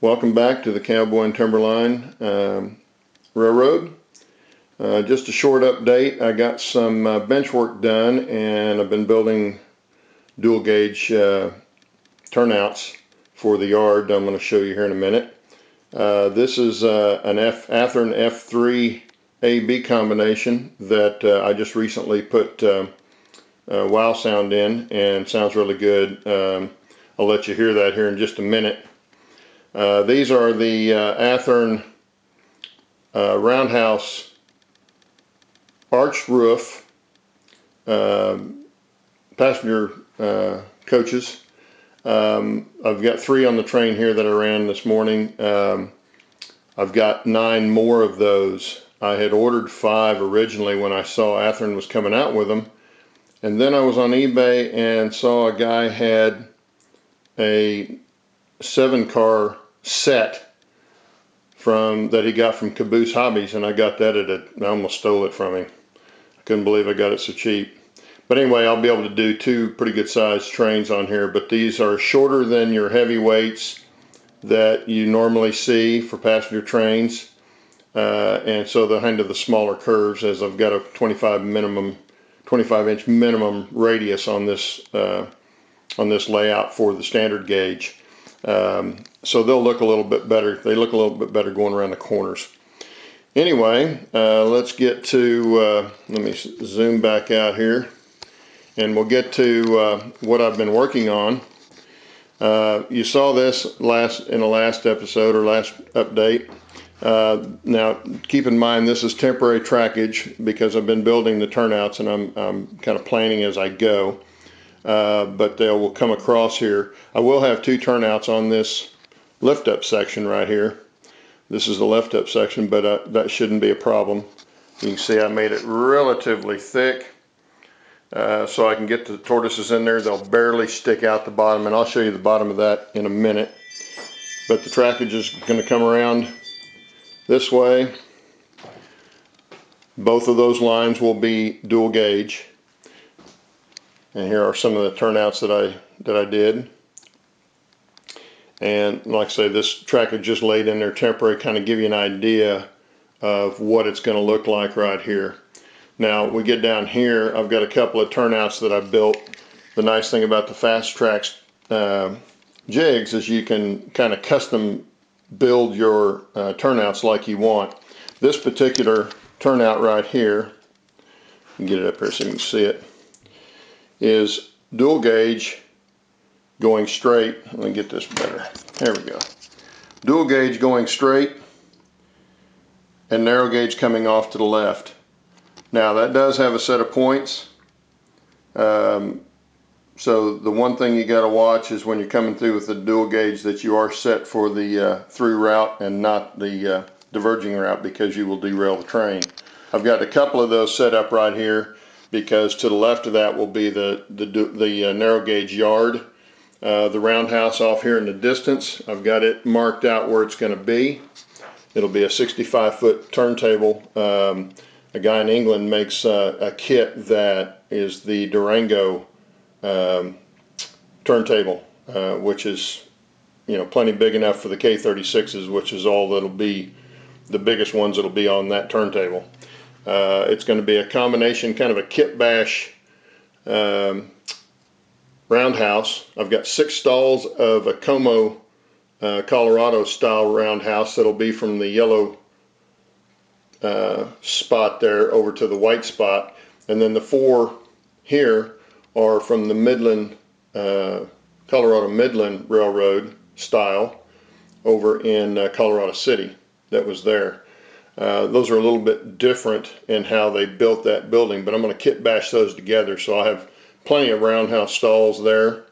Welcome back to the Cowboy and Timberline Railroad. Just a short update. I got some bench work done, and I've been building dual gauge turnouts for the yard. I'm going to show you here in a minute. This is an Athearn F3 AB combination that I just recently put wow sound in, and sounds really good. I'll let you hear that here in just a minute. These are the Athearn roundhouse arched roof passenger coaches. I've got 3 on the train here that I ran this morning. I've got 9 more of those. I had ordered 5 originally when I saw Athearn was coming out with them, and then I was on eBay and saw a guy had a 7-car set that he got from Caboose Hobbies, and I got that I almost stole it from him. I couldn't believe I got it so cheap. But anyway, I'll be able to do 2 pretty good sized trains on here, but these are shorter than your heavyweights that you normally see for passenger trains, and so they'll handle the smaller curves, as I've got a 25-inch minimum radius on this layout for the standard gauge. So they'll look a little bit better. They look a little bit better going around the corners. Anyway, let's get to, let me zoom back out here, and we'll get to what I've been working on. You saw this in the last episode or last update. Now, keep in mind this is temporary trackage because I've been building the turnouts, and I'm kind of planning as I go. But they will come across here. I will have 2 turnouts on this lift up section right here. This is the lift up section, but that shouldn't be a problem. You can see I made it relatively thick so I can get the tortoises in there. They'll barely stick out the bottom, and I'll show you the bottom of that in a minute. But the trackage is going to come around this way. Both of those lines will be dual gauge. And here are some of the turnouts that I did. And like I say, this trackage just laid in there temporary, kind of give you an idea of what it's going to look like right here. Now we get down here, I've got a couple of turnouts that I built. The nice thing about the Fast Tracks jigs is you can kind of custom build your turnouts like you want. This particular turnout right here, you can get it up here so you can see it, is dual gauge going straight. Let me get this better. There we go. Dual gauge going straight and narrow gauge coming off to the left. Now that does have a set of points. So the one thing you got to watch is when you're coming through with the dual gauge that you are set for the through route and not the diverging route, because you will derail the train. I've got a couple of those set up right here, because to the left of that will be the narrow gauge yard. The roundhouse off here in the distance, I've got it marked out where it's going to be. It'll be a 65-foot turntable. A guy in England makes a kit that is the Durango turntable, which is, you know, plenty big enough for the K36s, which is all that'll be the biggest ones that'll be on that turntable. It's going to be a combination, kind of a kit bash roundhouse. I've got 6 stalls of a Como, Colorado style roundhouse that'll be from the yellow spot there over to the white spot, and then the 4 here are from the Midland, Colorado Midland Railroad style over in Colorado City that was there. Those are a little bit different in how they built that building, but I'm going to kit bash those together, so I have plenty of roundhouse stalls there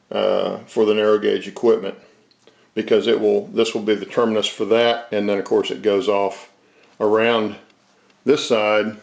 for the narrow gauge equipment, because this will be the terminus for that, and then of course it goes off around this side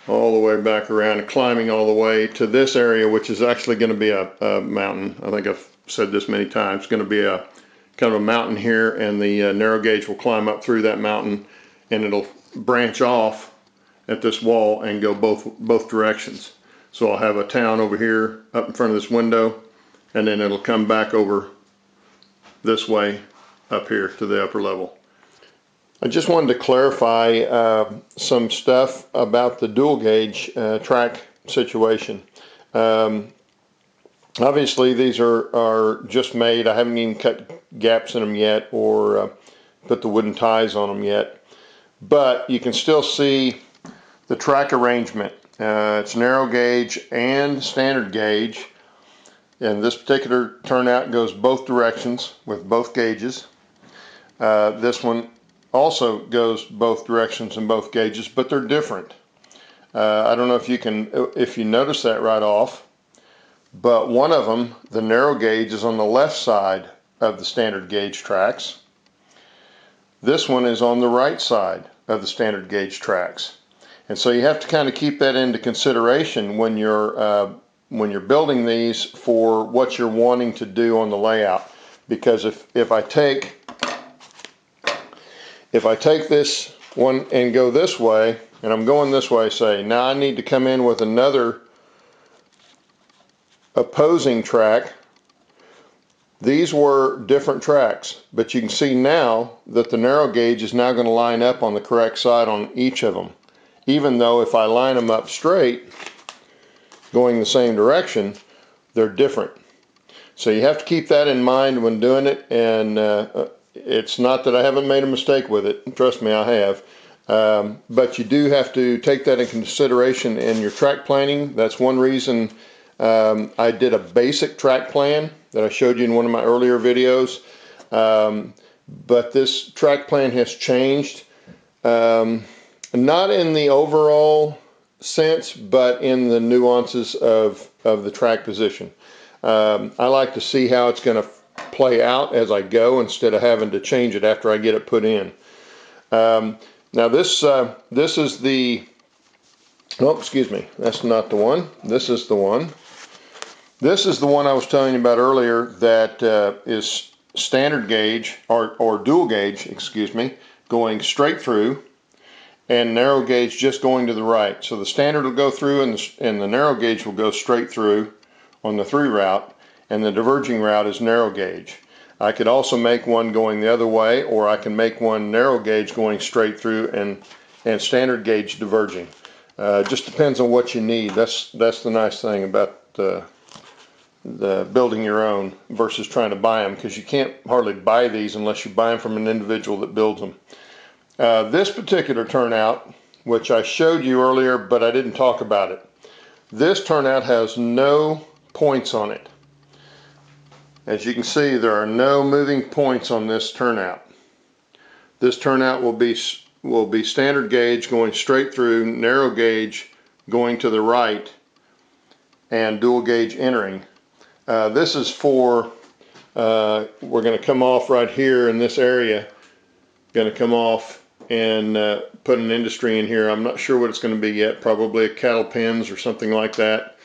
all the way back around and climbing all the way to this area, which is actually going to be a mountain. I think I've said this many times. It's going to be a kind of a mountain here, and the narrow gauge will climb up through that mountain, and it'll branch off at this wall and go both directions. So I'll have a town over here up in front of this window, and then it'll come back over this way up here to the upper level. I just wanted to clarify some stuff about the dual gauge track situation. Obviously these are just made. I haven't even cut gaps in them yet or put the wooden ties on them yet, but you can still see the track arrangement. It's narrow gauge and standard gauge, and this particular turnout goes both directions with both gauges. This one also goes both directions in both gauges, but they're different. I don't know if you notice that right off, but one of them, the narrow gauge, is on the left side of the standard gauge tracks. This one is on the right side of the standard gauge tracks. And so you have to kind of keep that into consideration when you're building these for what you're wanting to do on the layout. Because if I take this one and go this way, and I'm going this way, say, now I need to come in with another opposing track. These were different tracks, but you can see now that the narrow gauge is now going to line up on the correct side on each of them. Even though if I line them up straight, going the same direction, they're different. So you have to keep that in mind when doing it, and it's not that I haven't made a mistake with it. Trust me, I have. But you do have to take that in consideration in your track planning. That's one reason I did a basic track plan that I showed you in one of my earlier videos. But this track plan has changed. Not in the overall sense, but in the nuances of the track position. I like to see how it's going to play out as I go instead of having to change it after I get it put in. Now this is the, oh, excuse me, that's not the one. This is the one. This is the one I was telling you about earlier that is standard gauge or dual gauge, excuse me, going straight through, and narrow gauge just going to the right. So the standard will go through and the narrow gauge will go straight through on the through route, and the diverging route is narrow gauge. I could also make one going the other way, or I can make one narrow gauge going straight through and standard gauge diverging. Just depends on what you need. That's the nice thing about the building your own versus trying to buy them, because you can't hardly buy these unless you buy them from an individual that builds them. This particular turnout, which I showed you earlier, but I didn't talk about it. This turnout has no points on it. As you can see, there are no moving points on this turnout. This turnout will be standard gauge going straight through, narrow gauge going to the right, and dual gauge entering. This is for, we're going to come off right here in this area, going to come off and put an industry in here. I'm not sure what it's going to be yet, probably a cattle pens or something like that.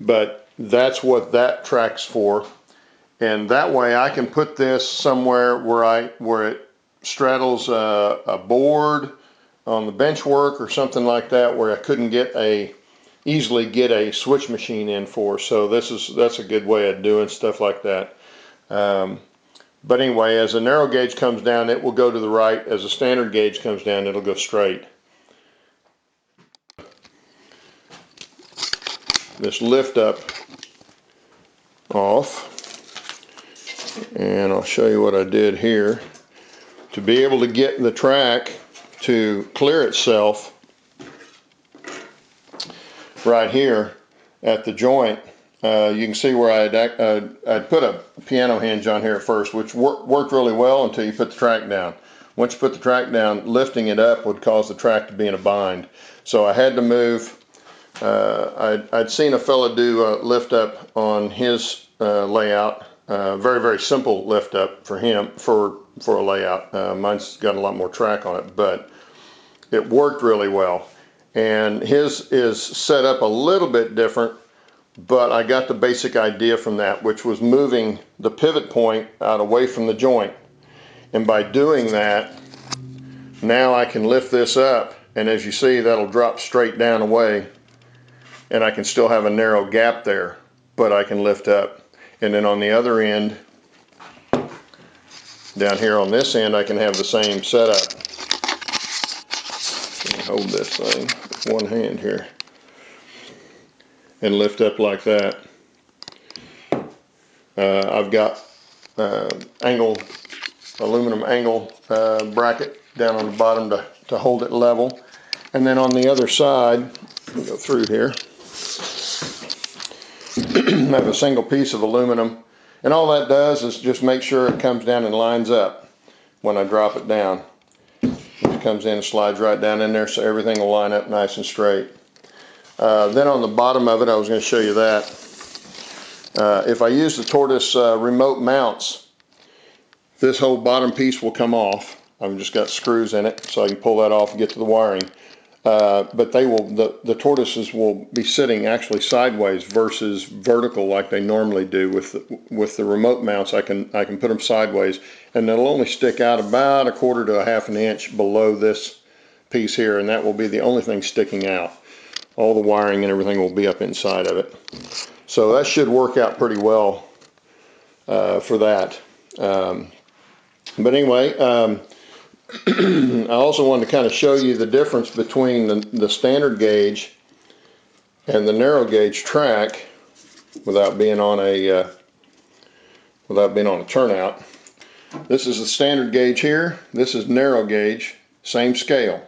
But that's what that track's for. And that way I can put this somewhere where it straddles a board on the bench work or something like that, where I couldn't easily get a switch machine in for. So that's a good way of doing stuff like that. But anyway, as a narrow gauge comes down, it will go to the right. As a standard gauge comes down, it'll go straight. This lift up off, and I'll show you what I did here. To be able to get the track to clear itself right here at the joint, you can see where I'd put a piano hinge on here at first, which worked really well until you put the track down. Once you put the track down, lifting it up would cause the track to be in a bind. So I had to move. I'd seen a fella do a lift up on his layout. Very, very simple lift up for him for a layout. Mine's got a lot more track on it, but it worked really well. And his is set up a little bit different, but I got the basic idea from that, which was moving the pivot point out away from the joint. And by doing that, now I can lift this up, and as you see, that'll drop straight down away, and I can still have a narrow gap there, but I can lift up. And then on the other end, Down here on this end, I can have the same setup. Hold this thing with one hand here and lift up like that. I've got aluminum angle bracket down on the bottom to hold it level. And then on the other side, I'll go through here, I have a single piece of aluminum. And all that does is just make sure it comes down and lines up when I drop it down. It comes in and slides right down in there, so everything will line up nice and straight. Then on the bottom of it, I was going to show you that. If I use the tortoise remote mounts, this whole bottom piece will come off. I've just got screws in it, so I can pull that off and get to the wiring. But they will, the tortoises will be sitting actually sideways versus vertical like they normally do. With the remote mounts, I can put them sideways, and they'll only stick out about 1/4 to 1/2 inch below this piece here, and that will be the only thing sticking out. All the wiring and everything will be up inside of it. So that should work out pretty well for that. But anyway, I also wanted to kind of show you the difference between the standard gauge and the narrow gauge track without being on a turnout. This is the standard gauge here. This is narrow gauge, same scale.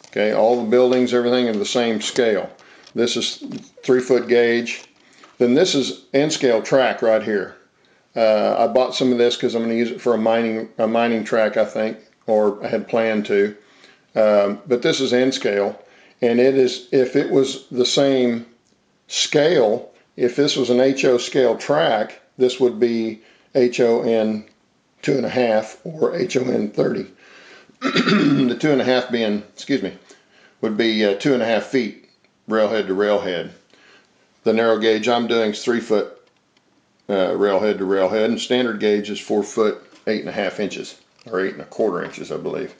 Okay, all the buildings, everything in the same scale. This is 3-foot gauge. Then this is N scale track right here. I bought some of this because I'm going to use it for a mining track, I think, or I had planned to. But this is N scale, and it is, if it was the same scale, if this was an HO scale track, this would be HON 2.5 or HON 30. The 2.5 being, would be 2.5 feet railhead to railhead. The narrow gauge I'm doing is 3-foot railhead to railhead, and standard gauge is 4 foot 8.5 inches, or 8.25 inches, I believe.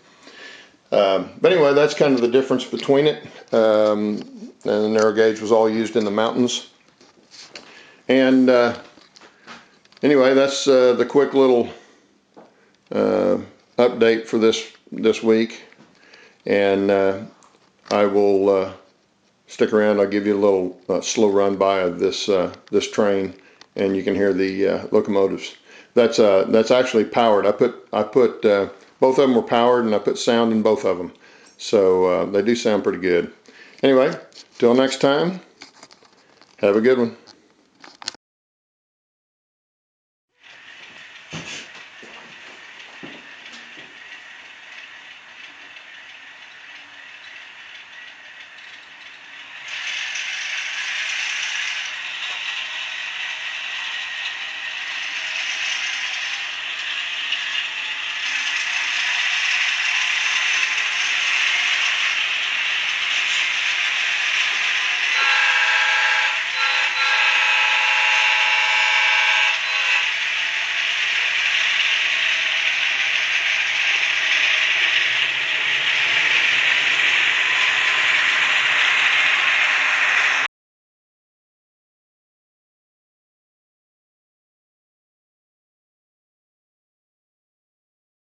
But anyway, that's kind of the difference between it. And the narrow gauge was all used in the mountains. And anyway, that's the quick little update for this week. And I will stick around. I'll give you a little slow run by of this train, and you can hear the locomotives. That's actually powered. I put both of them were powered, and I put sound in both of them, so they do sound pretty good. Anyway, till next time, have a good one.